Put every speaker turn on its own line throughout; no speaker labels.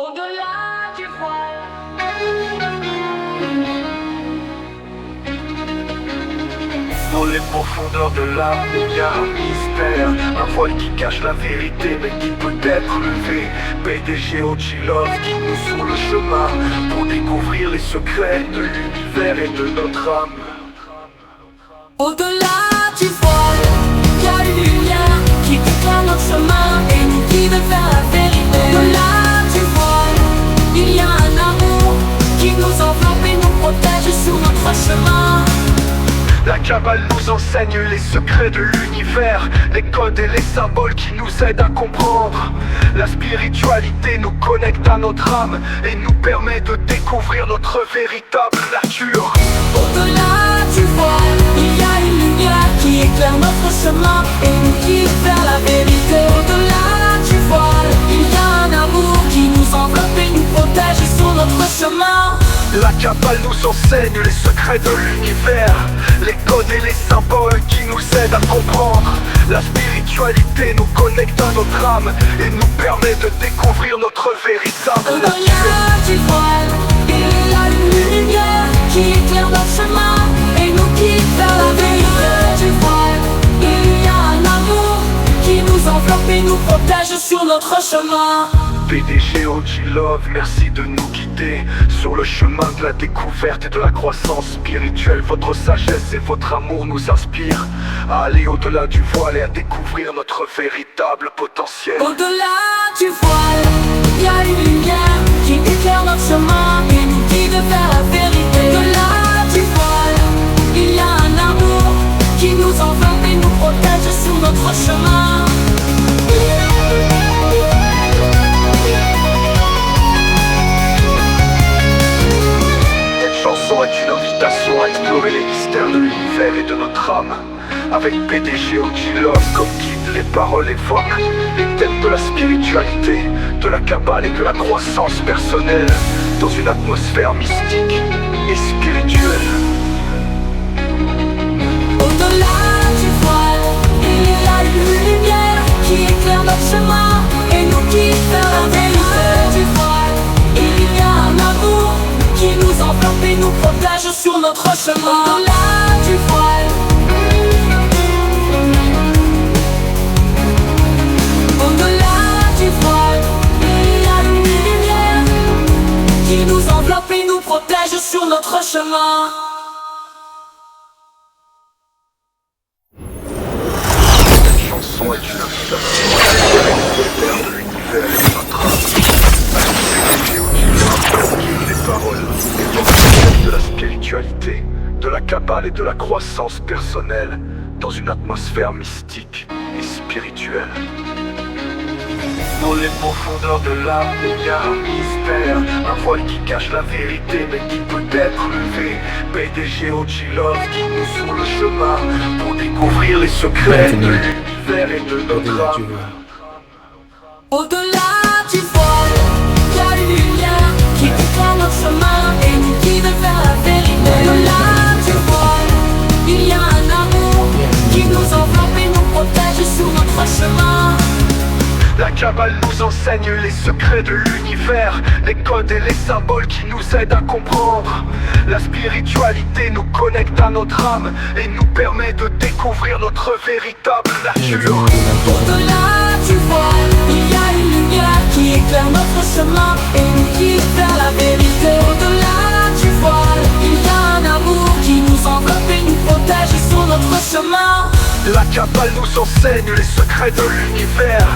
Au-delà du voile.
Dans les profondeurs de l'âme, il y a un mystère. Un voile qui cache la vérité mais qui peut être levé. PDG Ochilov qui nous sur le chemin pour découvrir les secrets de l'univers et de notre âme.
Au-delà du voile, il y a une lumière qui éclaire notre chemin et nous guide vers la vérité. Au-delà du voile, il y a un amour qui nous enveloppe et nous protège sur notre chemin.
La Kabbale nous enseigne les secrets de l'univers, les codes et les symboles qui nous aident à comprendre. La spiritualité nous connecte à notre âme et nous permet de découvrir notre véritable nature.
Au-delà du voile, il y a une lumière qui éclaire notre chemin et nous guide vers la vérité. Au-delà du voile, il y a un amour qui nous enveloppe et nous protège sur notre chemin.
La Kabbale nous enseigne les secrets de l'univers, les codes et les symboles qui nous aident à comprendre. La spiritualité nous connecte à notre âme et nous permet de découvrir notre véritable nature.
Au-delà du voile, il y a une lumière qui éclaire notre chemin et nous guide vers la vérité. Du voile, il y a un amour qui nous enveloppe et nous protège sur notre chemin.
PDG Ochilov, merci de nous guider sur le chemin de la découverte et de la croissance spirituelle. Votre sagesse et votre amour nous inspirent à aller au-delà du voile et à découvrir notre véritable potentiel.
Au-delà du voile, il y a une lumière qui éclaire notre chemin et nous guide vers la vérité. Au-delà du voile, il y a un amour qui nous enveloppe et nous protège sur notre chemin.
Cette chanson est une invitation à explorer les mystères de l'univers et de notre âme. Avec PDG Ochilov comme guide, les paroles évoquent les thèmes de la spiritualité, de la Kabbale et de la croissance personnelle dans une atmosphère mystique et spirituelle.
Au-delà du voile, il y a une lumière qui éclaire notre chemin et nous guide vers la vérité. Du voile, il y a un amour qui nous enveloppe et nous protège sur notre chemin. Au-delà du voile, au-delà du voile, il y a une lumière qui nous enveloppe et nous protège sur notre chemin.
Cette chanson est une invitation à explorer les mystères de l'univers et de notre âme. Avec PDG Ochilov comme guide, les paroles évoquent les thèmes de la spiritualité, de la Kabbale et de la croissance personnelle dans une atmosphère mystique et spirituelle. Dans les profondeurs de l'âme, il y a un mystère, un voile qui cache la vérité mais qui peut être levé. PDG Ochilov qui nous sur le chemin pour découvrir les secrets de l'univers et de notre âme.
Au-delà du voile, il y a une lumière qui éclaire notre chemin et nous guide vers la vérité. Au-delà du voile, il y a un amour qui nous enveloppe et nous protège sur notre chemin.
La Kabbale nous enseigne les secrets de l'univers, les codes et les symboles qui nous aident à comprendre. La spiritualité nous connecte à notre âme et nous permet de découvrir notre véritable nature.
Au-delà du voile, il y a une lumière qui éclaire notre chemin et nous guide vers la vérité. Au-delà du voile, il y a un amour qui nous enveloppe et nous protège sur notre chemin.
La Kabbale nous enseigne les secrets de l'univers,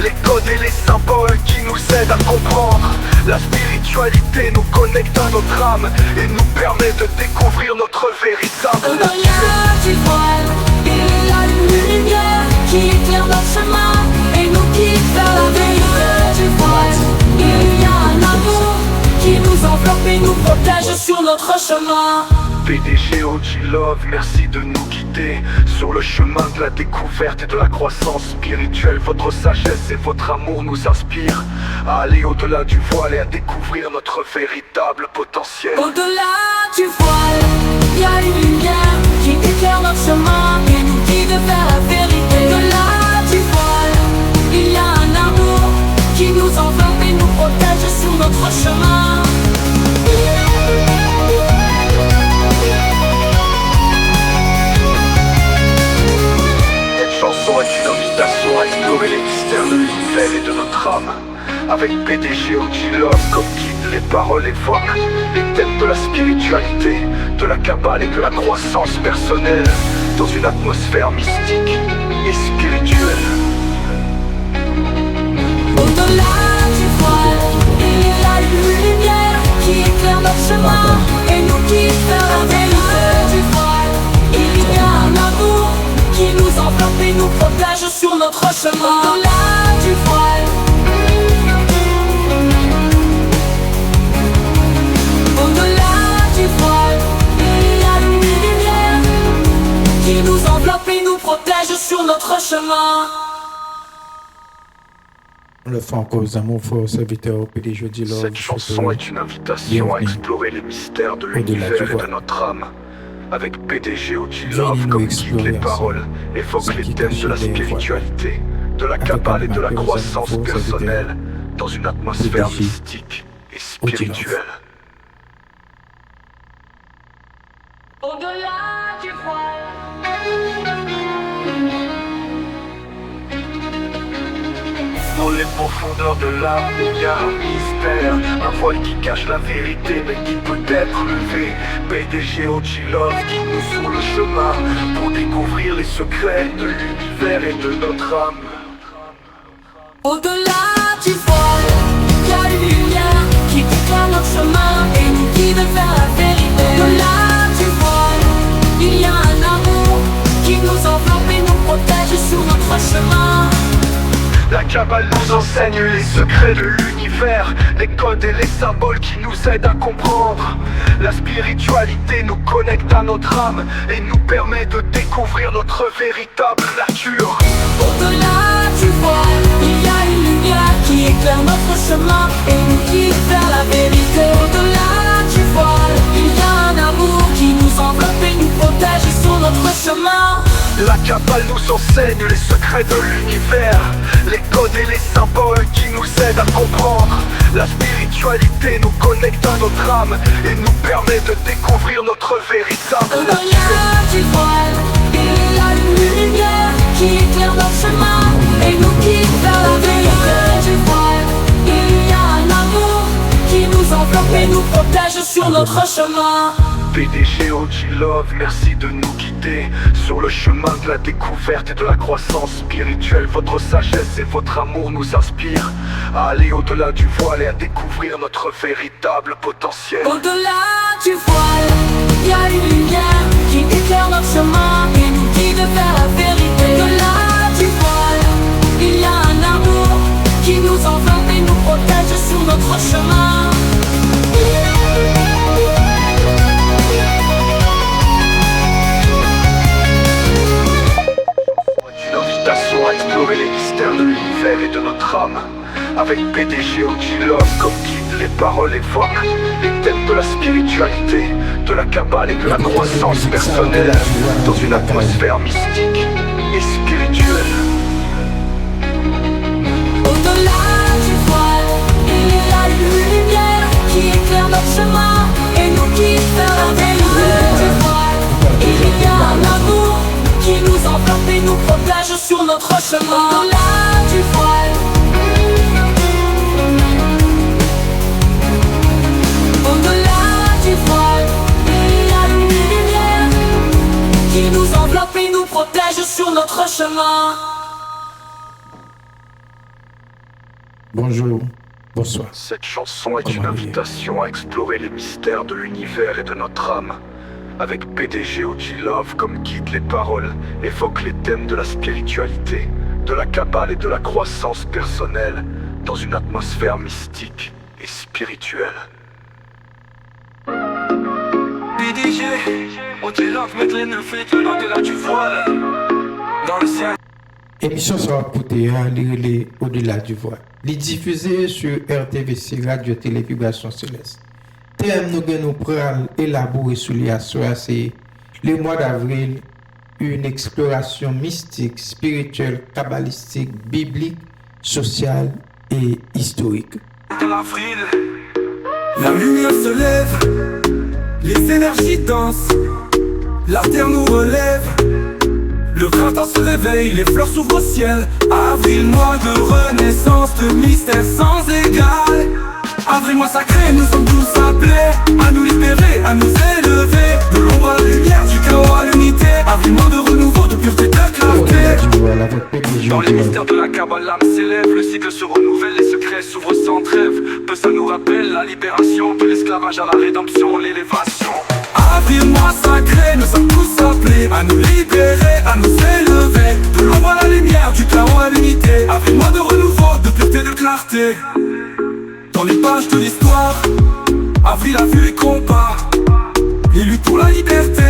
les codes et les symboles qui nous aident à comprendre. La spiritualité nous connecte à notre âme et nous permet de découvrir notre véritable nature.
Au-delà du voile, il y a une lumière qui éclaire notre chemin et nous guide vers la vérité. Du voile, il y a un amour qui nous enveloppe et nous protège sur notre chemin.
PDG Ochilov, merci de nous guider sur le chemin de la découverte et de la croissance spirituelle. Votre sagesse et votre amour nous inspirent à aller au-delà du voile et à découvrir notre véritable potentiel.
Au-delà du voile, il y a une lumière qui éclaire notre chemin et nous guide vers la vérité. Au-delà du voile, il y a un amour qui nous enveloppe et nous protège sur notre
PDG OG Love comme guide, les paroles évoquent les thèmes de la spiritualité, de la cabale et de la croissance personnelle, dans une atmosphère mystique et spirituelle.
Au-delà du voile, il y a une lumière qui éclaire notre chemin et nous guide vers la vérité du voile. Il y a un amour qui nous enveloppe et nous protège sur notre chemin. Au-delà du voile, au-delà du voile, il y a une lumière qui nous enveloppe et nous protège sur notre chemin.
Le Franco Zamour, fort serviteur au PDG OG Love.
Cette chanson est une invitation à explorer les mystères de l'univers et de notre âme. Avec PDG OG Love comme guide, les paroles évoquent les thèmes de la spiritualité, de la cabale et de la croissance personnelle, dans une atmosphère mystique et spirituelle.
Au-delà du voile,
dans les profondeurs de l'âme, il y a un mystère, un voile qui cache la vérité mais qui peut être levé. PDG OG Love guide nous sur le chemin pour découvrir les secrets de l'univers et de notre âme.
au-delà du voile, il y a une lumière qui éclaire notre chemin et nous guide vers la vérité. Au-delà du voile, il y a un amour qui nous enveloppe et nous protège sur notre chemin.
La cabale nous enseigne les secrets de l'univers, les codes et les symboles qui nous aident à comprendre. La spiritualité nous connecte à notre âme et nous permet de découvrir notre véritable nature.
Au-delà du voile, il y a une lumière qui éclaire notre chemin et nous guide vers la vérité. Au-delà du voile, il y a un amour qui nous enveloppe et nous protège sur notre chemin.
La cabale nous enseigne les secrets de l'univers, les codes et les symboles qui nous aident à comprendre. La spiritualité nous connecte à notre âme et nous permet de découvrir notre véritable nature.
Au-delà du voile, il y a une lumière qui éclaire notre chemin et nous guide vers la vérité du voile. Il y a un amour qui nous enveloppe et nous protège sur notre chemin.
PDG OG Love, merci de nous guider sur le chemin de la découverte et de la croissance spirituelle. Votre sagesse et votre amour nous inspirent à aller au-delà du voile et à découvrir notre véritable potentiel.
Au-delà du voile, il y a une lumière qui éclaire notre chemin et nous guide vers la vérité. Au-delà du voile, il y a un amour qui nous enveloppe et nous protège sur notre chemin.
Une invitation à explorer les mystères de l'univers et de notre âme. Avec PDG OG Love comme guide, les paroles évoquent les thèmes de la spiritualité, de la cabale et de la croissance personnelle, dans une atmosphère mystique et spirituelle.
Au-delà du voile, il y a une lumière qui éclaire notre chemin et nous guide vers la vérité du voile. Il y a un amour qui nous enveloppe et nous protège sur notre chemin. Au-delà du voile, au-delà du voile, il y a une lumière qui nous enveloppe et nous protège sur notre chemin.
Bonjour, bonsoir.
Cette chanson est une invitation à explorer les mystères de l'univers et de notre âme. Avec PDG OG Love comme guide, les paroles évoquent les thèmes de la spiritualité, de la cabale et de la croissance personnelle, dans une atmosphère mystique et spirituelle.
PDG, OG Love, mettre les neufs et au-delà du voile. Dans le ciel.
Émission sera portée à l'île au-delà du voile. Les diffusée sur RTVC, Radio Télé Vibration Céleste. Thème nous pral élaboré sur l'IASOA, c'est le mois d'avril, une exploration mystique, spirituelle, kabbalistique, biblique, sociale et historique.
De l'avril, la lumière se lève, les énergies dansent, la terre nous relève, Le printemps se réveille, les fleurs s'ouvrent au ciel. Avril, mois de renaissance, de mystère sans égal. Avril, mois sacré, nous sommes tous appelés à nous libérer, à nous élever. De l'ombre à la lumière, du chaos à l'unité. Avril, mois de renouveau, de pureté, de clarté. Dans les mystères de la Kabbale, l'âme s'élève, le cycle se renouvelle, les secrets s'ouvrent sans trêve. Peu ça nous rappelle la libération, de l'esclavage à la rédemption, l'élévation. Avril, mois sacré, nous sommes tous appelés à nous libérer, à nous élever. De l'ombre à la lumière, du chaos à l'unité. Avril, mois de renouveau, de pureté, de clarté. Dans les pages de l'histoire, Avril a vu les combats, les luttes pour la liberté,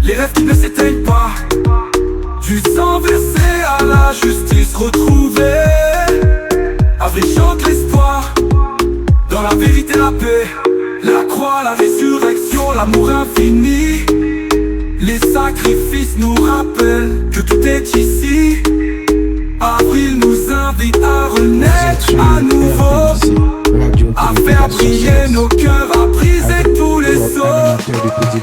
les rêves qui ne s'éteignent pas. Du sang versé à la justice retrouvée. Avril chante l'espoir, dans la vérité la paix. La croix, la résurrection, l'amour infini. Les sacrifices nous rappellent que tout est ici. Avril nous invite à renaître à nouveau, à faire briller nos cœurs, à briser tous les os.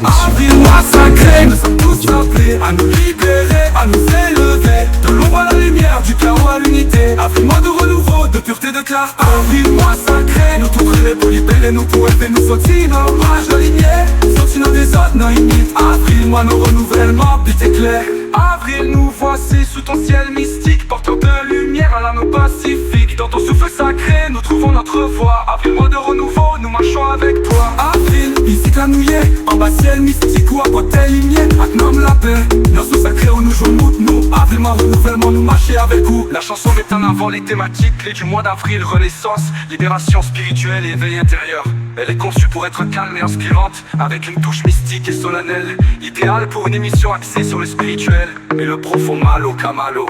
Avril, mois sacré, nous sommes tous appelés à nous libérer, à nous élever. De l'ombre à la lumière, du chaos à l'unité. Avril, mois de renouveau, de pureté, de clarté. Avril, mois sacré, nous trouverons pour libérer, nous pour élever, nous sortir nos pages de lignée, sortir nos désordres, nos limites. Avril, mois nos renouvellements, but éclair. Avril, nous voici sous ton ciel mystique, porteur de lumière à l'âme pacifique. Dans ton souffle sacré, nous trouvons notre voie. Avril, mois de renouveau, nous marchons avec toi. Avril, ici canouillé, en bas ciel mystique ou à côté ligné. Aknom la paix, nos sous sacrés où nous jouons nous. Avril, mois renouvellement, nous marcher avec vous. La chanson met en avant les thématiques clés du mois d'avril. Renaissance, libération spirituelle et éveil intérieur. Elle est conçue pour être calme et inspirante, avec une touche mystique et solennelle. Idéale pour une émission axée sur le spirituel et le profond malo kamalo.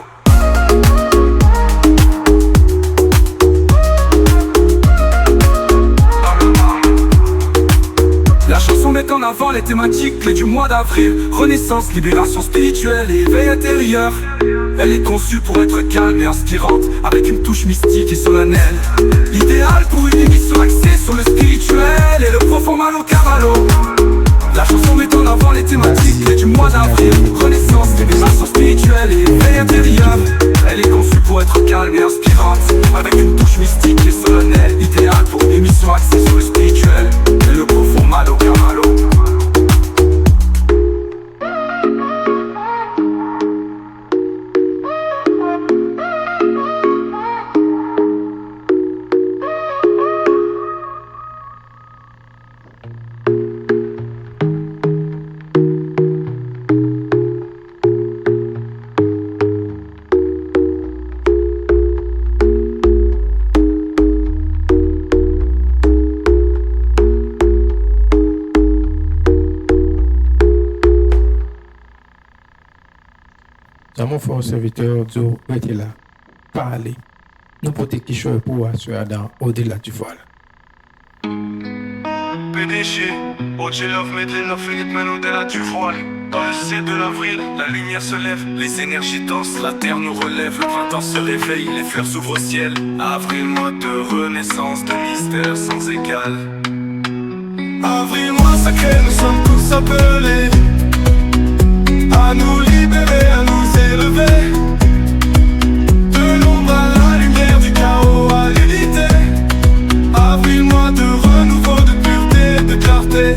La chanson met en avant les thématiques clés du mois d'avril. Renaissance, libération spirituelle et éveil intérieur. Elle est conçue pour être calme et inspirante, avec une touche mystique et solennelle. Idéale pour une émission axée sur le spirituel et le profond malo kamalo. La chanson met en avant les thématiques clés du mois d'avril. Renaissance, libération spirituelle et éveil intérieur. Elle est conçue pour être calme et inspirante, avec une touche mystique et solennelle. Idéale pour une émission axée sur le spirituel et le profond malo kamalo.
Mon frère serviteur Dieu était là, parler. Nous porter quelque chose pour assurer dans au-delà du voile.
PDG, OJ Love Medley, la Philippe mène au-delà du voile. Dans le ciel de l'avril, la lumière se lève, les énergies dansent, la terre nous relève, le printemps se réveille, les fleurs s'ouvrent au ciel. Avril, mois de renaissance, de mystère sans égal. Avril, mois sacré, nous sommes tous appelés à nous libérer, à nous élever. De l'ombre à la lumière, du chaos à l'unité. Avril, mois de renouveau, de pureté, de clarté.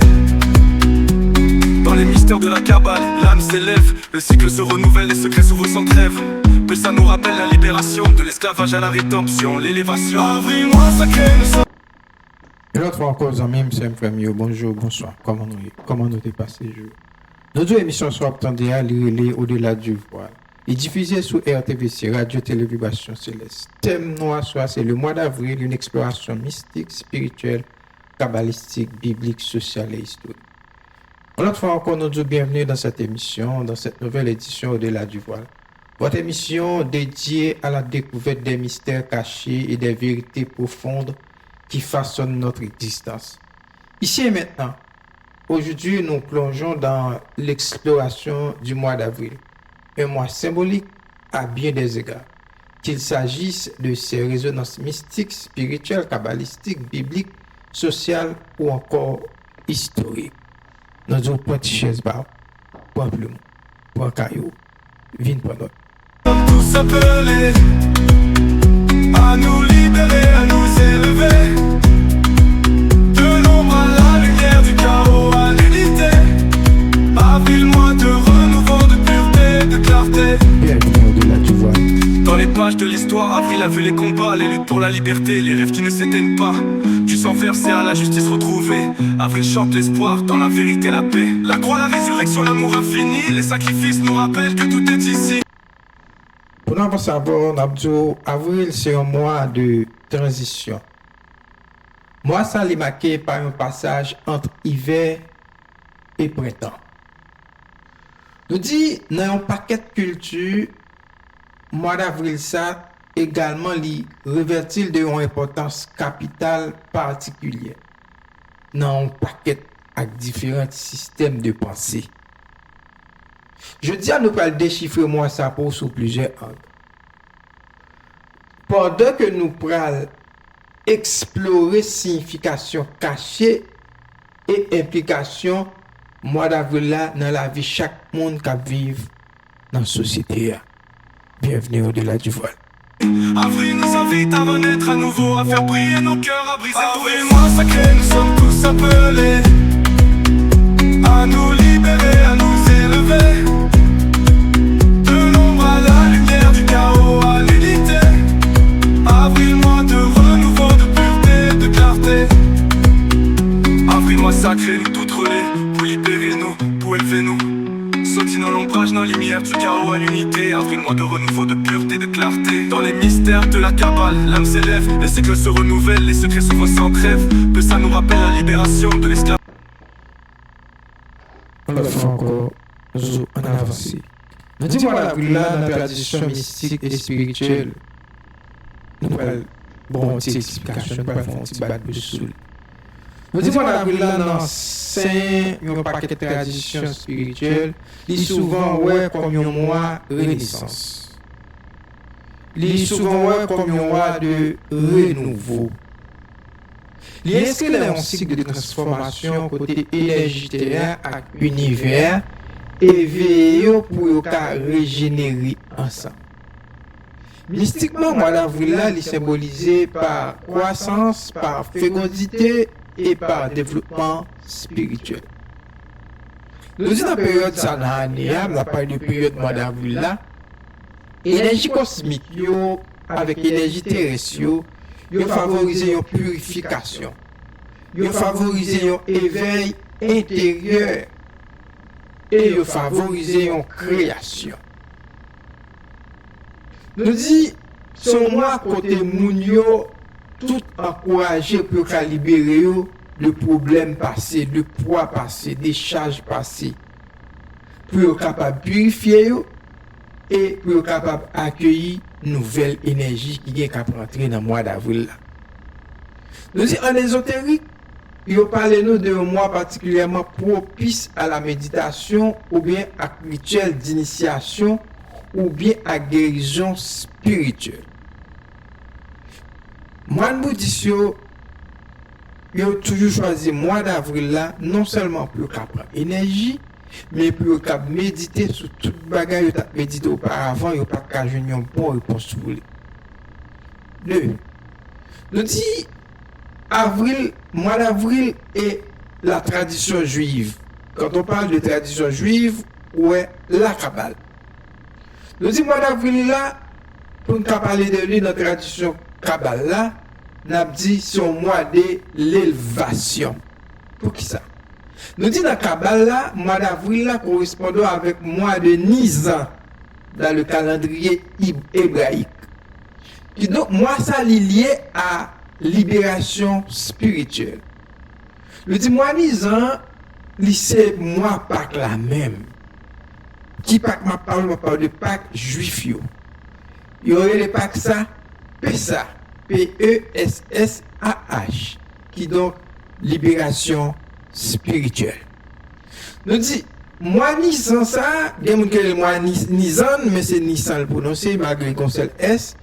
Dans les mystères de la Kabbale, l'âme s'élève, le cycle se renouvelle, les secrets s'ouvrent sans trêve. Puis ça nous rappelle la libération, de l'esclavage à la rédemption, l'élévation. Avril, mois sacré, nous sommes.
Et l'autre fois encore, amis, c'est frère Mio, bonjour, bonsoir, comment nous t'es passé le jour? Nos deux émissions sont obtenues à l'île au-delà du voile et diffusées sur RTVC, Radio Télévibration Céleste. Thème noir soir, c'est le mois d'avril, une exploration mystique, spirituelle, kabbalistique, biblique, sociale et historique. L'autre fois encore, nous disons bienvenue dans cette émission, dans cette nouvelle édition au-delà du voile. Votre émission dédiée à la découverte des mystères cachés et des vérités profondes qui façonnent notre existence. Ici et maintenant, aujourd'hui, nous plongeons dans l'exploration du mois d'avril, un mois symbolique à bien des égards, qu'il s'agisse de ses résonances mystiques, spirituelles, kabbalistiques, bibliques, sociales ou encore historiques. Nous avons point de chaise bar, point plume, point caillou, vin pendant.
Tous appelés à nous libérer, à nous élever de l'ombre à la lumière, du chaos à l'unité. Avril, mois de renouveau, de pureté, de clarté.
Bienvenue au-delà du voile.
Dans les pages de l'histoire, Avril a vu les combats, les luttes pour la liberté, les rêves qui ne s'éteignent pas. Du sang versé à la justice retrouvée. Avril chante l'espoir dans la vérité, la paix. La croix, la résurrection, l'amour infini. Les sacrifices nous rappellent que tout est ici.
Pour nous savoir, Nabdjo, avril, c'est un mois de transition. Mois ça est marqué par un passage entre hiver et printemps. Nous dit, dans un paquet de culture, mois d'avril ça également li revêtit de une importance capitale particulière. Dans un paquet avec différents systèmes de pensée. Je dis à nous pas déchiffrer moi ça pour sous plusieurs angles. Pendant que nous prenons explorer signification cachée et implication mois d'avril là dans la vie chaque monde qui vit dans la société. Bienvenue au-delà du voile.
Avril nous invite à renaître à nouveau, à faire briller nos cœurs, à briser tout. Avril, mois sacré, nous sommes tous appelés à nous libérer, à nous élever de l'ombre à la lumière, du chaos à l'unité. Avril, mois de renouveau, de pureté, de clarté. Avril, mois sacré, nous toutes relais pour libérer nous, pour élever nous. Sorti dans l'ombrage, dans la lumière, du chaos à l'unité. Avril, mois de renouveau, de pureté, de clarté. Dans les mystères de la cabale, l'âme s'élève, les siècles se renouvellent, les secrets s'ouvrent sans trêve. Que ça nous rappelle la libération de l'esclave.
On le fait encore, en avancée. Nous disons l'avril là, dans la tradition mystique et spirituelle, nous parlons bon petite explication, nous parlons un petit bac de soul. Nous disons l'avril là, dans un paquet de traditions spirituelles, il est souvent ouais comme un mois renaissance. Il est souvent ouais comme un mois de renouveau. Il est inscrit dans un cycle de transformation côté énergétique et univers et veille pour régénérer ensemble. Mystiquement, mois d'avril là, il est symbolisé par croissance, par fécondité et par développement spirituel. Nous disons dans la période ça dans l'année, la période mois d'avril là, énergie cosmique yo avec énergie terrestre yo favorise une purification. Yo favorise un éveil intérieur et yo favorise une création. Nous dit son moi côté moun yo tout encouragé pour libérer le problème passé, le poids passé, des charges passées, pour capable purifier et pour capable accueillir nouvelle énergie qui est capable rentrer dans le mois d'avril là. Nous disons en ésotérique, il parle nous de un mois particulièrement propice à la méditation ou bien à rituel d'initiation ou bien à guérison spirituelle. Moi, nous disons, il a toujours choisi le mois d'avril là, non seulement pour prendre énergie, mais pour méditer sur toute bagaille que tu as médité auparavant, il n'y a pas qu'à jouer une bonne réponse sur vous. Deux, nous disons, avril, mois d'avril est la tradition juive. Quand on parle de tradition juive, ouais, la Kabbale. Nous disons, mois d'avril là, pour nous parler de lui dans la tradition Kabbale là, n'a dit c'est un mois de l'élévation. Pour qui ça? Nous disons dans Kabbale là, mois d'avril là correspondant avec mois de Nisan dans le calendrier hébraïque. Et donc moi ça lié à libération spirituelle. Nous disons mois Nisan, c'est mois Pâques la même. Qui Pâques m'a parle de Pâques juif yo. Il y aurait les Pâques ça, Pessah. P-E-S-S-A-H, qui donc libération spirituelle. Nous dit, moi Nissan ça, il y a des gens qui disent moi Nissan, mais c'est Nissan le prononcer, malgré qu'on sait S.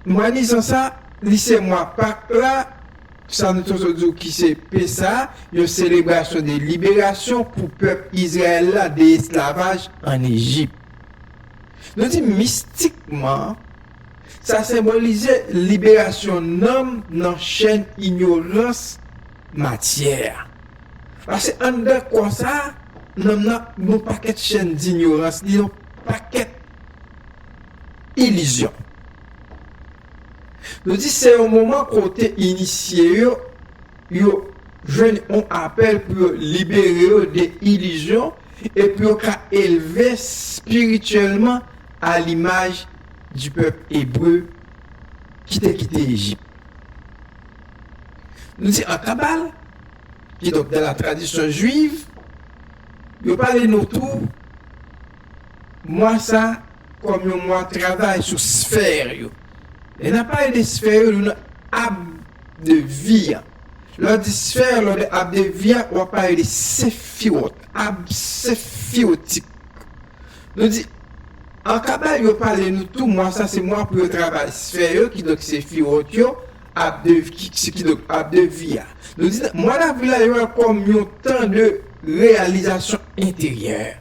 Moi Nissan ça, c'est moi Pâques là, ça nous dit qui c'est Pessa, une célébration de libération pour le peuple Israël là de l'esclavage en Égypte. Nous dit mystiquement, ça symbolisait libération d'homme dans chaîne ignorance matière. Parce que en dedans quoi ça, nous avons un paquet de chaînes d'ignorance, un paquet d'illusions. Nous dit c'est un moment côté initié yo jeune on appelle pour libérer des illusions et pour élever spirituellement à l'image du peuple hébreu qui t'a quitté l'Égypte. Nous dit en Kabbale, qui est donc dans la tradition juive, yo parle nous tout moi ça comme moi travaille sur sphère yo. Et n'a pas de sphère, une âme de vie. Lors de sphère, lors de âme de vie, on parle de séphirot, âme séphiotique. Nous dit, en Kabbale, on parle de nous tout, moi, ça c'est moi pour le travail sphère, qui donc séphirot, âme de vie. Nous dit, moi, la vie là, il y a comme un temps de réalisation intérieure.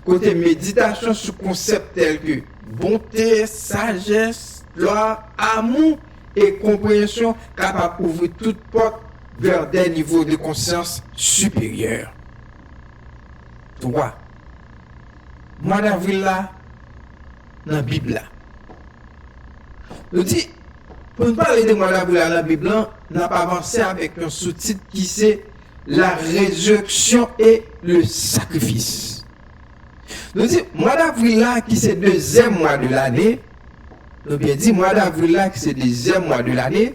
Côté méditation sur concept tel que bonté, sagesse, gloire, amour et compréhension capable d'ouvrir toute porte vers des niveaux de conscience supérieurs. 3. Mois d'avril là, dans la Bible là. Nous dit, pour nous parler de mois d'avril là dans la Bible là, n'a pas avancé avec un sous-titre qui c'est la résurrection et le sacrifice. Nous dit, mois d'avril là qui c'est deuxième mois de l'année. Donc bien dit, mois d'avril là, qui c'est le deuxième mois de l'année,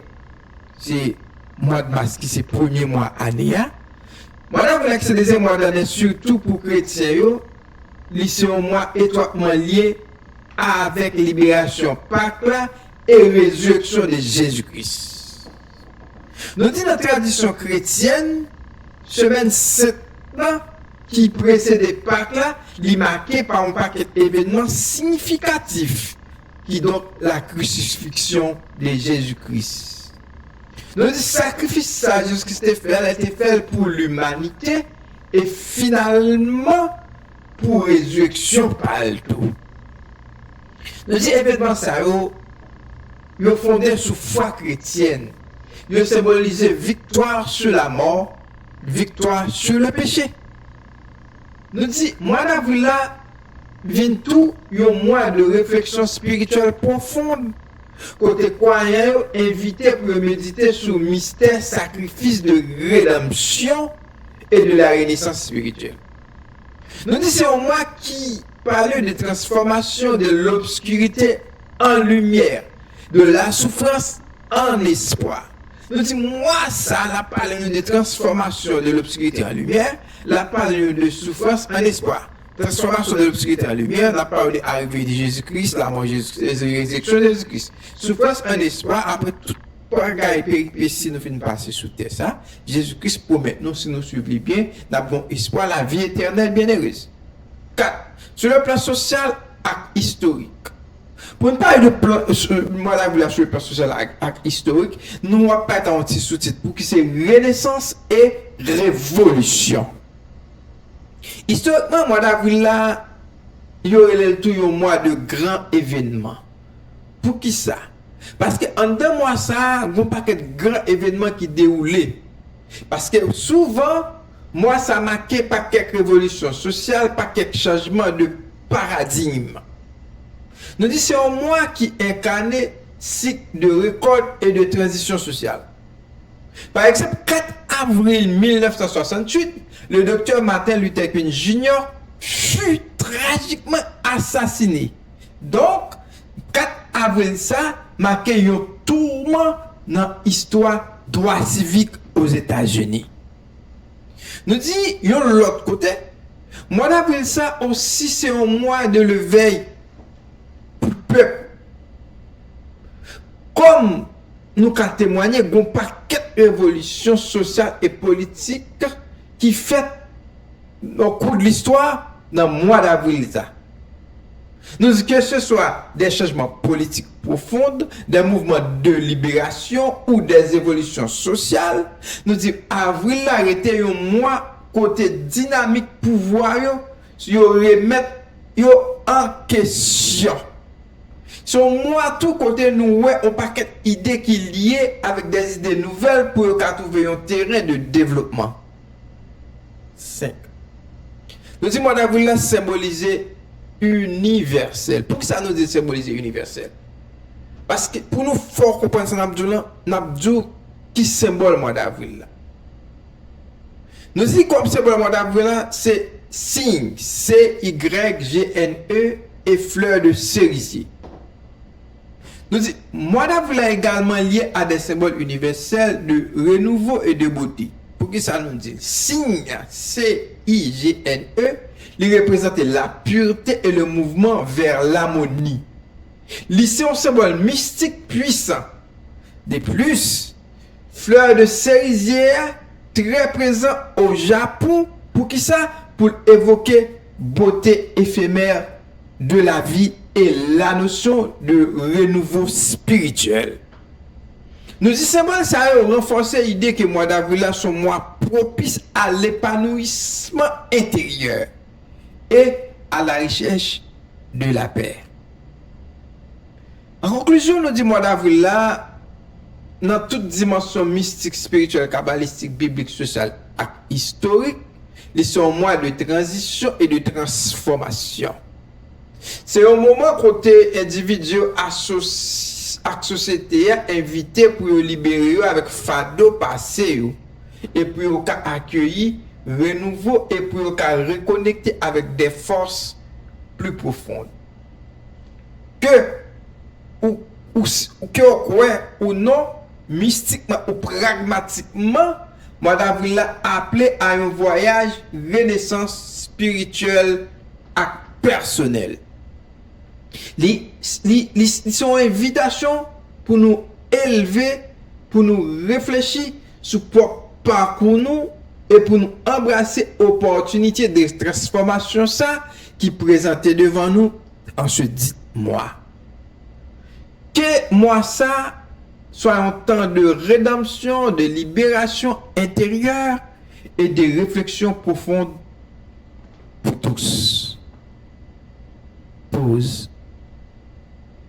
c'est mois de mars qui c'est premier mois année. Mois d'avril là, qui c'est le deuxième mois de l'année, surtout pour chrétiens, c'est un mois étroitement lié avec libération Pâques là et résurrection de Jésus-Christ. Nous dit dans la tradition chrétienne, semaine 7 là, qui précédait Pâques là, il est marqué par un paquet d'événements significatifs. Qui donc la crucifixion de Jésus-Christ. Le sacrifice ça, Jésus-Christ a été fait pour l'humanité et finalement pour résurrection par le tout. Le événement ça, il est fondé sur foi chrétienne. Il symbolise victoire sur la mort, victoire sur le péché. Nous dit, mois d'avril là, vient tout un mois de réflexion spirituelle profonde. Côté croyant, invité pour méditer sur le mystère sacrifice de rédemption et de la renaissance spirituelle. Nous disons c'est un mois qui parle de transformation de l'obscurité en lumière, de la souffrance en espoir. Nous disons moi ça, la parle de transformation de l'obscurité en lumière, la parle de souffrance en espoir. Transformation de l'obscurité en lumière, la parole de l'arrivée de Jésus-Christ, la mort de Jésus-Christ, la résurrection de Jésus-Christ. Souffrance en espoir, après tout bagaille péripétie nous finissons passer sous terre ça. Jésus-Christ promet nous, si nous suivons bien, nous avons espoir la vie éternelle bienheureuse. 4. Sur le plan social et historique. Pour ne pas de plan, moi la sur le plan social et historique, nous allons pas un petit sous-titre pour que c'est renaissance et révolution. Historiquement, mois d'avril là, il y aurait tout un mois de grands événements. Pour qui ça? Parce que en 2 mois ça, il y a un paquet de grands événements qui déroulaient. Parce que souvent, moi ça marqué par quelques révolutions sociales, par quelques changements de paradigme. Nous disons c'est un mois qui incarnait cycle de récolte et de transition sociale. Par exemple, 4 avril 1968, le docteur Martin Luther King Jr. fut tragiquement assassiné. Donc, 4 avril ça, marqué un tourment dans l'histoire droit civique aux États-Unis. Nous dit, de l'autre côté, mois d'avril ça aussi c'est un mois de l'éveil pour le peuple. Comme nous avons témoigné d'un paquet de révolutions sociales et politiques qui fait au cours de l'histoire dans le mois d'avril. Nous disons que ce soit des changements politiques profonds, des mouvements de libération ou des évolutions sociales, nous disons avril arrêté un mois côté dynamique pouvoir yo remettre yo en question. Son mois tout côté nous ouais un paquet d'idées qui liées avec des idées nouvelles pour trouver un terrain de développement. 5. Nous disons mois d'avril là symboliser universel. Pour que ça nous dit symboliser universel? Parce que pour nous fort comprendre ça n'abdou qui symbole mois d'avril là. Nous dit comme symbole mois d'avril là, c'est cygne, C-Y-G-N-E et fleur de cerisier. Nous dit mois d'avril est également lié à des symboles universels de renouveau et de beauté. Pour que ça nous dit cygne, C-I-G-N-E, il représente la pureté et le mouvement vers l'harmonie. C'est un symbole mystique puissant. De plus, fleur de cerisier très présent au Japon. Pour qui ça? Pour évoquer beauté éphémère de la vie et la notion de renouveau spirituel. Nous disons symbole ça a renforcé l'idée que le mois d'avril sont mois propices à l'épanouissement intérieur et à la recherche de la paix. En conclusion, nous disons mois d'avril là, dans toute dimension mystique, spirituelle, kabbalistique, biblique, sociale et historique, ils sont un mois de transition et de transformation. C'est un moment côté individu associé à la société invité pour libérer avec fado passé et pour accueillir renouveau et pour reconnecter avec des forces plus profondes. Ou non, mystiquement ou pragmatiquement, mois d'avril a appelé à un voyage renaissance spirituelle et personnelle. Ils sont une invitation pour nous élever, pour nous réfléchir sur le parcours nous et pour nous embrasser l'opportunité de transformation ça qui présentait devant nous en ce dit mois. Que moi ça soit un temps de rédemption, de libération intérieure et de réflexion profonde pour tous. Pause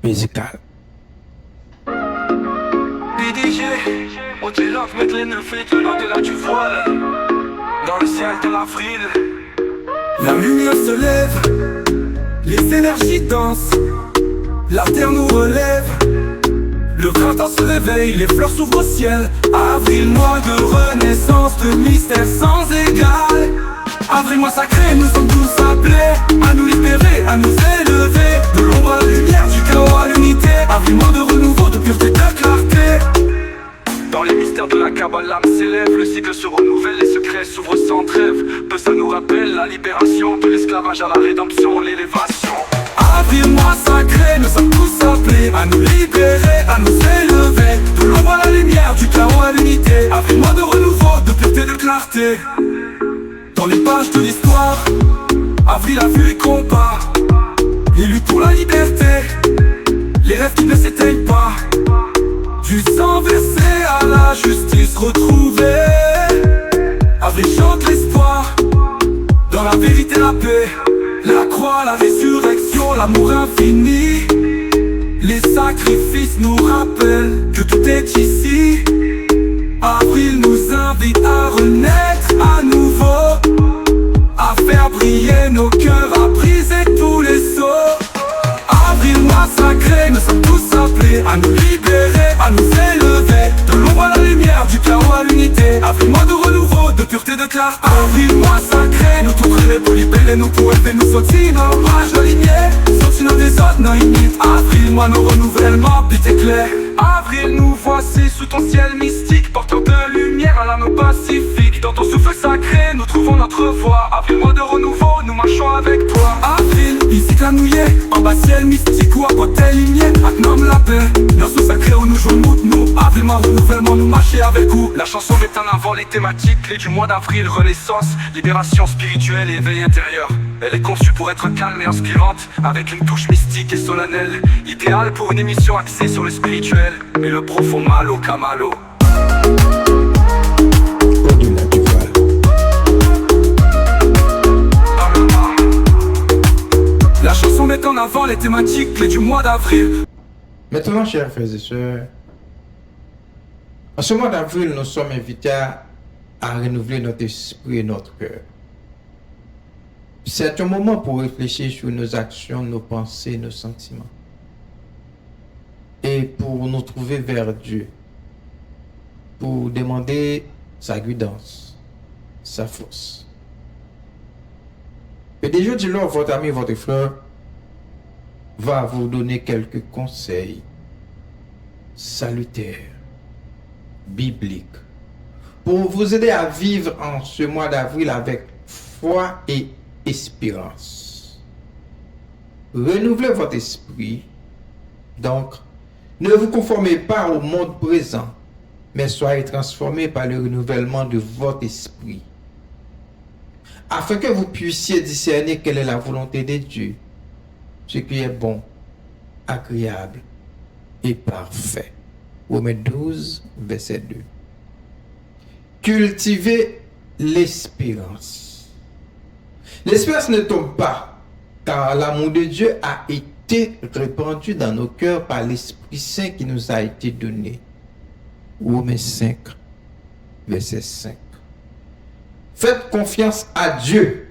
musicale.
PDG, on te love, mettre les neufs et de l'au-delà du voile. Dans le ciel de l'avril, la lumière se lève, les énergies dansent, la terre nous relève. Le printemps se réveille, les fleurs s'ouvrent au ciel. Avril, mois de renaissance, de mystère sans égal. Avril, mois sacré, nous sommes tous appelés à nous libérer, à nous élever. De l'ombre à la lumière, du chaos à l'unité. Avril, mois de renouveau, de pureté, de clarté. Dans les mystères de la Kabbale, l'âme s'élève, le cycle se renouvelle, les secrets s'ouvrent sans trêve. Peu ça nous rappelle la libération, de l'esclavage à la rédemption, l'élévation. Avril, mois sacré, nous sommes tous appelés à nous libérer, à nous élever. De l'ombre à la lumière, du chaos à l'unité. Avril, mois de renouveau, de pureté, de clarté. Dans les pages de l'histoire, Avril a vu les combats, les luttes pour la liberté, les rêves qui ne s'éteignent pas. Du sang versé à la justice retrouvée. Avril chante l'espoir, dans la vérité la paix. La croix, la résurrection, l'amour infini. Les sacrifices nous rappellent que tout est ici. Avril nous invite à renaître à nouveau, à faire briller nos cœurs, à briser tous les sceaux. Avril, mois sacré, nous sommes tous appelés à nous libérer, à nous élever. De l'ombre à la lumière, du chaos à l'unité. Avril, mois de renouveau, de pureté, de clarté. Avril, mois sacré, nous tout créer pour libérer nous, pour élever nous sortir dans l'ombrage de lumière. Sortir nos désordres, nos limites. Avril, mois nos renouvellements, but éclair. Avril, nous voici sous ton ciel mystique, porteur de lumière à l'âme pacifique. Dans ton souffle sacré, nous trouvons notre voie. Avril, mois de renouveau, nous marchons avec toi. Avril, ici qu'à nouiller, en bas ciel mystique ou à côté lumière. Nomme la paix, nos sous sacrés où nous jouons nous. Avril, mois renouvellement, nous marcher avec vous. La chanson met en avant les thématiques clés du mois d'avril. Renaissance, libération spirituelle, éveil intérieur. Elle est conçue pour être calme et inspirante, avec une touche mystique et solennelle. Idéale pour une émission axée sur le spirituel, mais le profond mal au camalo.
Au-delà du voile.
La chanson met en avant les thématiques clés du mois d'avril.
Maintenant, chers frères et sœurs, en ce mois d'avril, nous sommes invités à renouveler notre esprit et notre cœur. C'est un moment pour réfléchir sur nos actions, nos pensées, nos sentiments. Et pour nous trouver vers Dieu. Pour demander sa guidance, sa force. Et déjà, dis-leur, votre ami, votre frère va vous donner quelques conseils salutaires, bibliques, pour vous aider à vivre en ce mois d'avril avec foi et espérance. Renouvelez votre esprit. Donc, ne vous conformez pas au monde présent, mais soyez transformés par le renouvellement de votre esprit, afin que vous puissiez discerner quelle est la volonté de Dieu, ce qui est bon, agréable et parfait. Romains 12, verset 2. Cultivez l'espérance. L'espérance ne tombe pas, car l'amour de Dieu a été répandu dans nos cœurs par l'Esprit Saint qui nous a été donné. Romains 5, verset 5. Faites confiance à Dieu.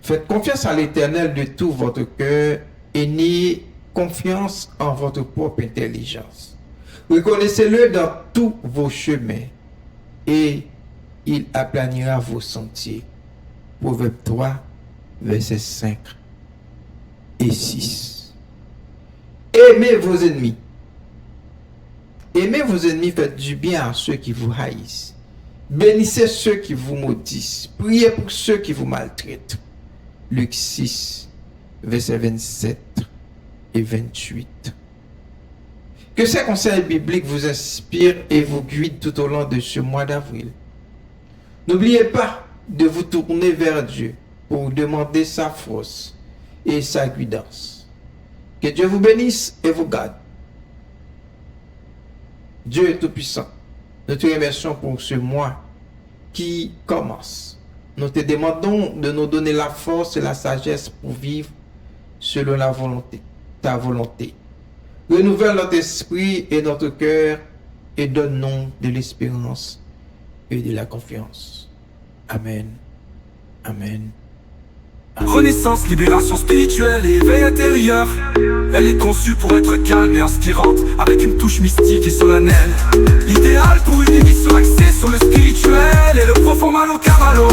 Faites confiance à l'Éternel de tout votre cœur et n'ayez confiance en votre propre intelligence. Reconnaissez-le dans tous vos chemins et il aplanira vos sentiers. Proverbe 3, versets 5 et 6. Aimez vos ennemis. Aimez vos ennemis, faites du bien à ceux qui vous haïssent. Bénissez ceux qui vous maudissent. Priez pour ceux qui vous maltraitent. Luc 6, versets 27 et 28. Que ces conseils bibliques vous inspirent et vous guident tout au long de ce mois d'avril. N'oubliez pas de vous tourner vers Dieu pour demander sa force et sa guidance. Que Dieu vous bénisse et vous garde. Dieu est tout-puissant. Nous te remercions pour ce mois qui commence. Nous te demandons de nous donner la force et la sagesse pour vivre selon la volonté, ta volonté. Renouvelle notre esprit et notre cœur et donne-nous de l'espérance et de la confiance. Amen. Amen.
Renaissance, libération spirituelle et éveil intérieur. Elle est conçue pour être calme et inspirante, avec une touche mystique et solennelle. Idéale pour une émission axée sur le spirituel et le profond mal au camalo.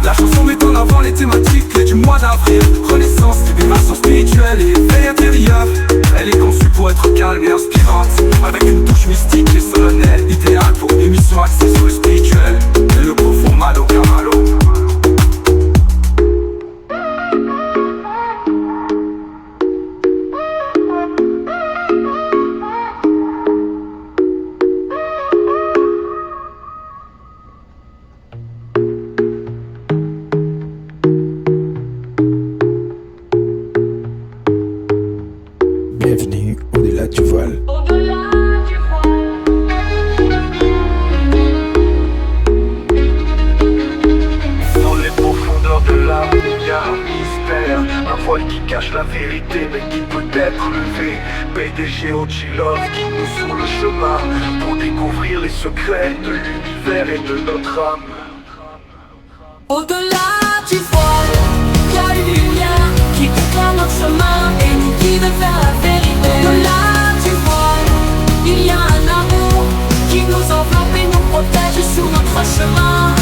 La chanson met en avant les thématiques clés du mois d'avril. Renaissance, libération spirituelle et éveil intérieur. Elle est conçue pour être calme et inspirante, avec une touche mystique et solennelle. Idéale pour une émission axée sur le spirituel et le profond mal au camalo.
Bienvenue au-delà du voile.
Au-delà du voile.
Dans les profondeurs de l'âme, il y a un mystère. Un voile qui cache la vérité, mais qui peut être levé. PDG Ochilov qui nous sur le chemin pour découvrir les secrets de l'univers et de notre âme.
Au-delà du voile, il y a une lumière qui éclaire notre chemin et nous guide vers la vérité. Au-delà du voile, il y a un amour qui nous enveloppe et nous protège sur notre chemin.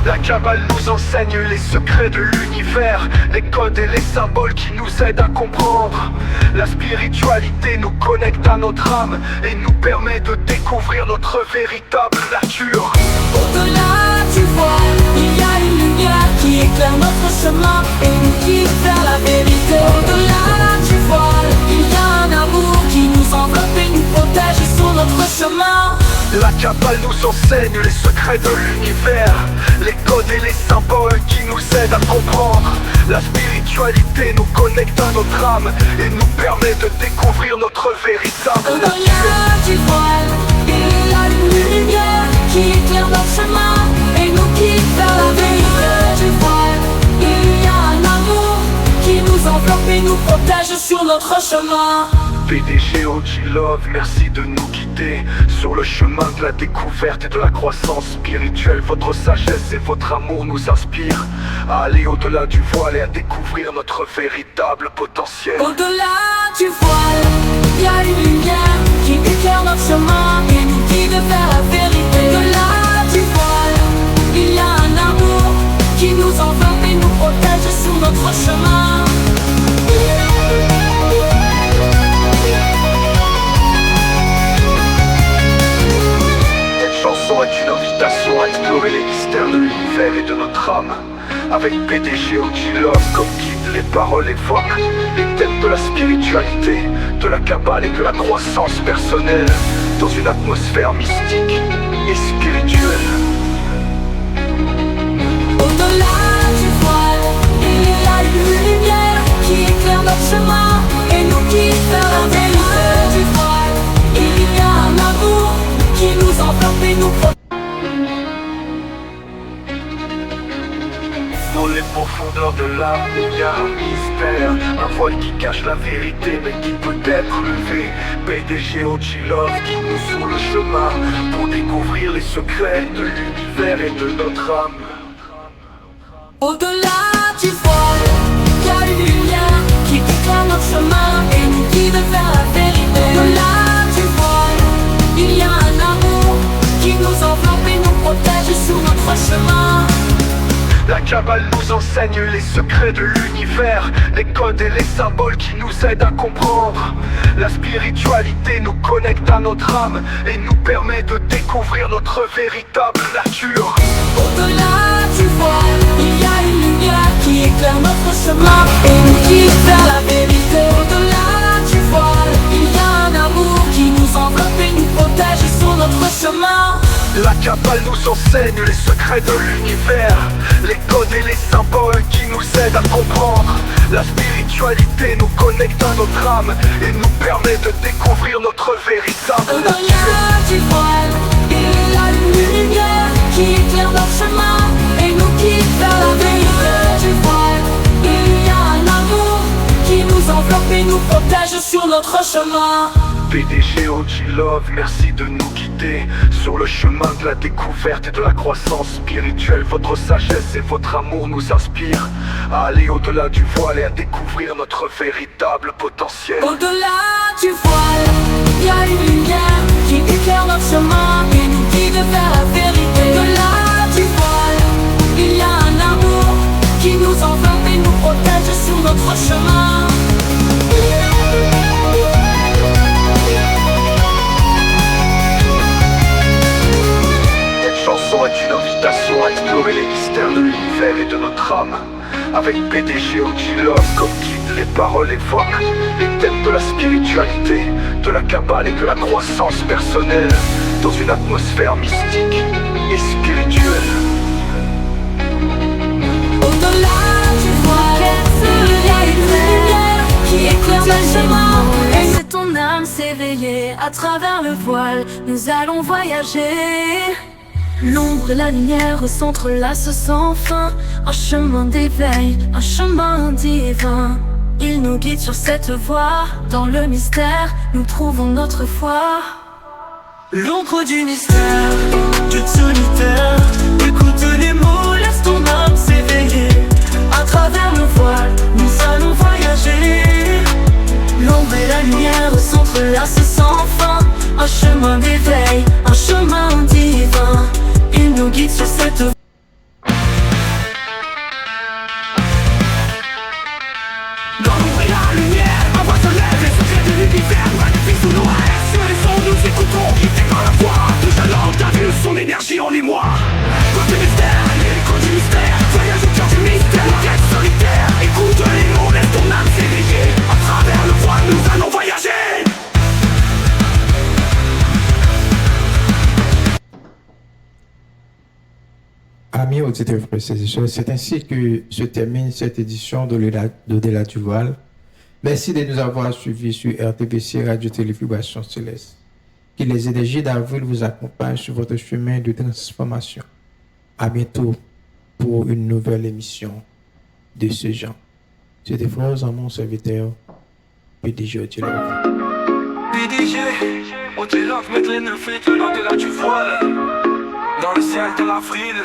La Kabbale nous enseigne les secrets de l'univers, les codes et les symboles qui nous aident à comprendre. La spiritualité nous connecte à notre âme et nous permet de découvrir notre véritable nature.
Au-delà du voile, il y a une lumière qui éclaire notre chemin et nous guide vers la vérité. Au-delà du voile, il y a un amour qui nous enveloppe et nous protège sur notre chemin.
La Kabbale nous enseigne les secrets de l'univers, les codes et les symboles qui nous aident à comprendre. La spiritualité nous connecte à notre âme et nous permet de découvrir notre véritable nature.
Au-delà du voile, il y a une lumière qui éclaire notre chemin et nous guide vers la vérité du voile. Il y a un amour qui nous enveloppe et nous protège sur notre chemin.
PDG OG Love, merci de nous guider sur le chemin de la découverte et de la croissance spirituelle. Votre sagesse et votre amour nous inspirent à aller au-delà du voile et à découvrir notre véritable potentiel.
Au-delà du voile, il y a une lumière qui éclaire notre chemin et nous guide vers la vérité. Au-delà du voile, il y a un amour qui nous enveloppe et nous protège sur notre chemin.
Cette chanson est une invitation à explorer les mystères de l'univers et de notre âme. Avec PDG OG Love comme guide, les paroles évoquent les thèmes de la spiritualité, de la Kabbale et de la croissance personnelle dans une atmosphère mystique et spirituelle.
Au-delà du voile, il y a une lumière qui éclaire notre chemin et nous guide vers la vérité du voile. Il y a un amour qui nous enveloppe et nous protège.
Dans les profondeurs de l'âme, il y a un mystère, un voile qui cache la vérité mais qui peut être levé. PDG OG Love guide nous sur le chemin pour découvrir les secrets de l'univers et de notre âme.
Au-delà du voile, il y a une lumière qui éclaire notre chemin et nous guide vers la vérité. Au-delà du voile, il y a un amour qui nous enveloppe et nous protège sur notre chemin.
La Kabbale nous enseigne les secrets de l'univers, les codes et les symboles qui nous aident à comprendre. La spiritualité nous connecte à notre âme et nous permet de découvrir notre véritable nature.
Au-delà du voile, il y a une lumière qui éclaire notre chemin et nous guide vers la vérité. Au-delà du voile, il y a un amour qui nous enveloppe et nous protège sur notre chemin.
La Kabbale nous enseigne les secrets de l'univers, les codes et les symboles qui nous aident à comprendre. La spiritualité nous connecte à notre âme et nous permet de découvrir notre véritable nature.
Au-delà du voile, il y a une lumière qui éclaire notre chemin et nous guide vers la vérité du voile. Il y a un amour qui nous enveloppe et nous protège sur notre chemin.
PDG OG Love, merci de nous guider sur le chemin de la découverte et de la croissance spirituelle. Votre sagesse et votre amour nous inspirent à aller au-delà du voile et à découvrir notre véritable potentiel.
Au-delà du voile, il y a une lumière qui éclaire notre chemin et nous guide vers la vérité. Au-delà du voile, il y a un amour qui nous enveloppe et nous protège sur notre chemin.
Cette chanson est une invitation à explorer les mystères de l'univers et de notre âme. Avec PDG OG Love comme guide, les paroles évoquent les thèmes de la spiritualité, de la Kabbale et de la croissance personnelle dans une atmosphère mystique et spirituelle.
Au-delà du voile, il y a une lumière qui éclaire notre chemin. Laisse ton âme s'éveiller à travers le voile. Nous allons voyager. L'ombre et la lumière s'entrelacent sans fin. Un chemin d'éveil, un chemin divin. Il nous guide sur cette voie. Dans le mystère, nous trouvons notre foi.
L'ombre du mystère, Dieu solitaire. Écoute les mots, laisse ton âme s'éveiller. À travers le voile, nous allons voyager. L'ombre et la lumière s'entrelacent sans fin. Un chemin d'éveil, un chemin divin. Il nous guide sur cette voie. Dans l'ombre et la lumière, un voix se lève. Les secrets de l'univers, magnifie sous nos rêves. Sur les sons, nous écoutons, guidés par la voix. De jalons, t'as son énergie en émoi. Côté mystère, l'écho du mystère. Voyage au cœur du mystère, la quête solitaire. Écoute les mots, laisse ton âme s'éveiller. À travers le voile, nous allons voyager.
Amis auditeurs, frères et sœurs, c'est ainsi que se termine cette édition d'Au-delà du voile. Merci de nous avoir suivis sur RTVC Radio Télévibration Céleste. Que les énergies d'avril vous accompagnent sur votre chemin de transformation. À bientôt pour une nouvelle émission de ce genre. C'était Frères en mon serviteur, PDG Odilov.
PDG, Odilov, mettre les neufs étoiles au-delà du voile. Dans le ciel de l'avril,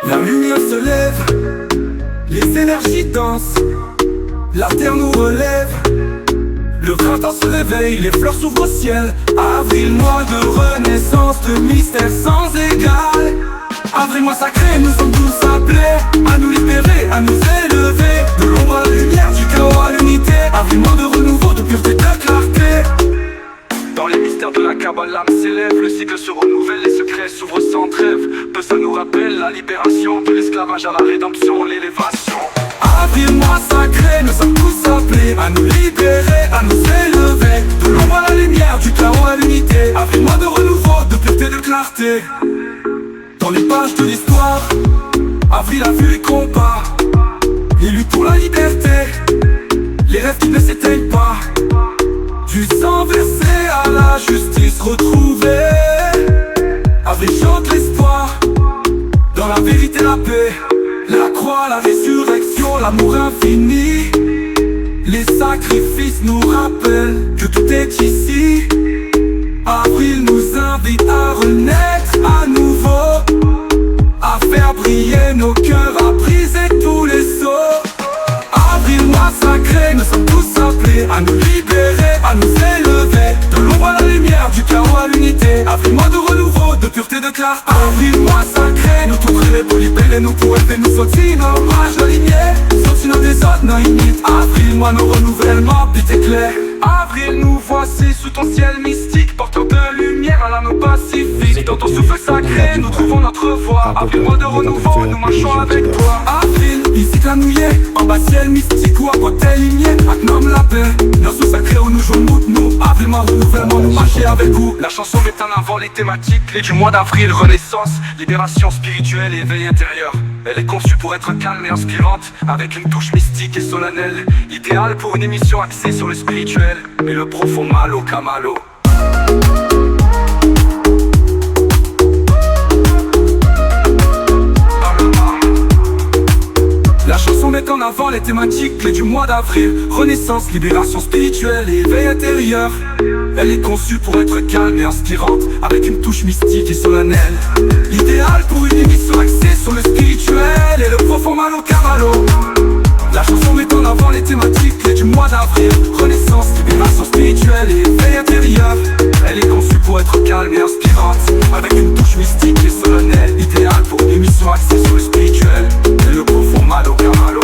la lumière se lève, les énergies dansent, la terre nous relève. Le printemps se réveille, les fleurs s'ouvrent au ciel. Avril, mois de renaissance, de mystère sans égal. Avril, mois sacré, nous sommes tous appelés à nous libérer, à nous élever. De l'ombre à la lumière, du chaos à l'unité. Avril, mois de renouveau, de pureté, de clarté. Dans les mystères de la Kabbale, l'âme s'élève, le cycle se renouvelle, les secrets s'ouvrent sans trêve. Peu ça nous rappelle la libération, de l'esclavage à la rédemption, l'élévation. Avril, mois sacré, nous sommes tous appelés à nous libérer, à nous élever. De l'ombre à la lumière, du chaos à l'unité. Avril, mois de renouveau, de pureté, de clarté. Dans les pages de l'histoire, Avril a vu les combats, les luttes pour la liberté, les rêves qui ne s'éteignent pas. Du sang versé à la justice retrouvée. Avril chante l'espoir, dans la vérité la paix. La croix, la résurrection, l'amour infini. Les sacrifices nous rappellent que tout est ici. Avril nous invite à renaître à nouveau, à faire briller nos cœurs, à briser tous les sceaux. Avril, mois sacré, nous sommes tous appelés à nous libérer, à nous élever. De l'ombre à la lumière, du chaos à l'unité. Avril, mois de renouveau, de pureté, de clarté. Avril, mois sacré, nous tous rêver pour libérer nous, pour élever nous sortis, nos mages, nos lignées. Sortis nos désordres, nos limites. Avril, mois nos renouvellements, but éclair. Avril, nous voici sous ton ciel mystique, porteur de lumière à l'âme pacifique. Dans ton souffle sacré, nous trouvons notre voie. Avril, mois de renouveau, nous marchons avec toi. Avril, ici la nouillée, en bas ciel mystique ou à côté ligné. Agnom la paix, nos sous sacrés où nous jouons nous. Avril, mois renouvellement, nous marcher avec vous. La chanson met en avant les thématiques clés du mois d'avril. Renaissance, libération spirituelle et éveil intérieur. Elle est conçue pour être calme et inspirante, avec une touche mystique et solennelle. Idéale pour une émission axée sur le spirituel, mais le profond malo kamalo. La chanson met en avant les thématiques clés du mois d'avril. Renaissance, libération spirituelle et éveil intérieur. Elle est conçue pour être calme et inspirante, avec une touche mystique et solennelle. L'idéal pour une émission axée sur le spirituel et le profond malo kamalo. La chanson met en avant les thématiques clés du mois d'avril. Renaissance, libération spirituelle et éveil intérieur. Elle est conçue pour être calme et inspirante, avec une touche mystique et solennelle. Idéal pour une émission axée sur le spirituel et le profond malo kamalo.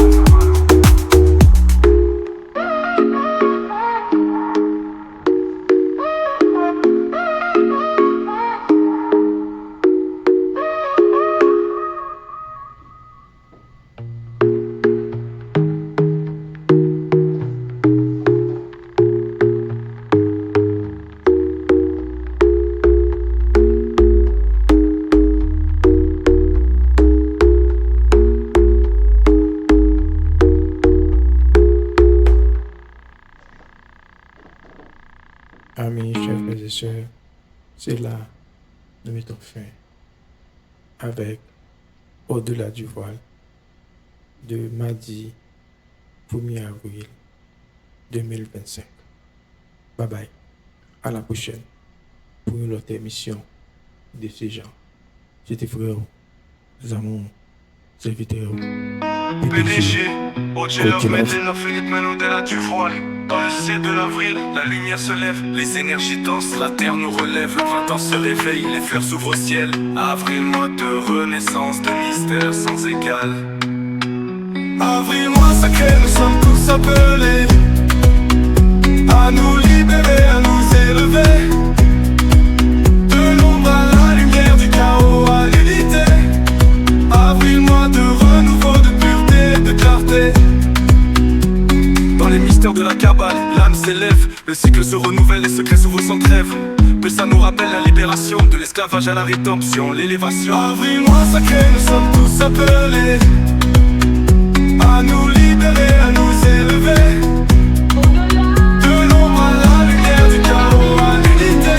Amis, chers frères et sœurs, c'est là nous mettons fin avec Au-delà du voile de mardi 1er avril 2025. Bye bye, à la prochaine pour une autre émission de ce genre. C'était frère, Zamon, serviteur,
PDG, Odilov, mettez nos Philippe, mais au-delà du voile. Dans le ciel de l'avril, la lumière se lève, les énergies dansent, la terre nous relève, le printemps se réveille, les fleurs s'ouvrent au ciel. Avril, mois de renaissance, de mystère sans égal. Avril, mois sacré, nous sommes tous appelés à nous libérer, à nous élever. De l'ombre à la lumière, du chaos à l'unité. Avril, mois de renouveau, de pureté, de clarté. Dans les mystères de la Kabbale, l'âme s'élève, le cycle se renouvelle, les secrets s'ouvrent sans trêve. Que ça nous rappelle la libération, de l'esclavage à la rédemption, l'élévation. Avril, mois sacré, nous sommes tous appelés à nous libérer, à nous élever. De l'ombre à la lumière, du chaos à l'unité.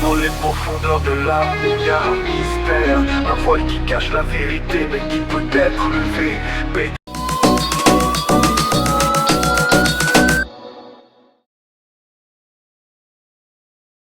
Dans les profondeurs de l'âme, il y a un mystère, un voile qui cache la vérité mais qui peut être levé.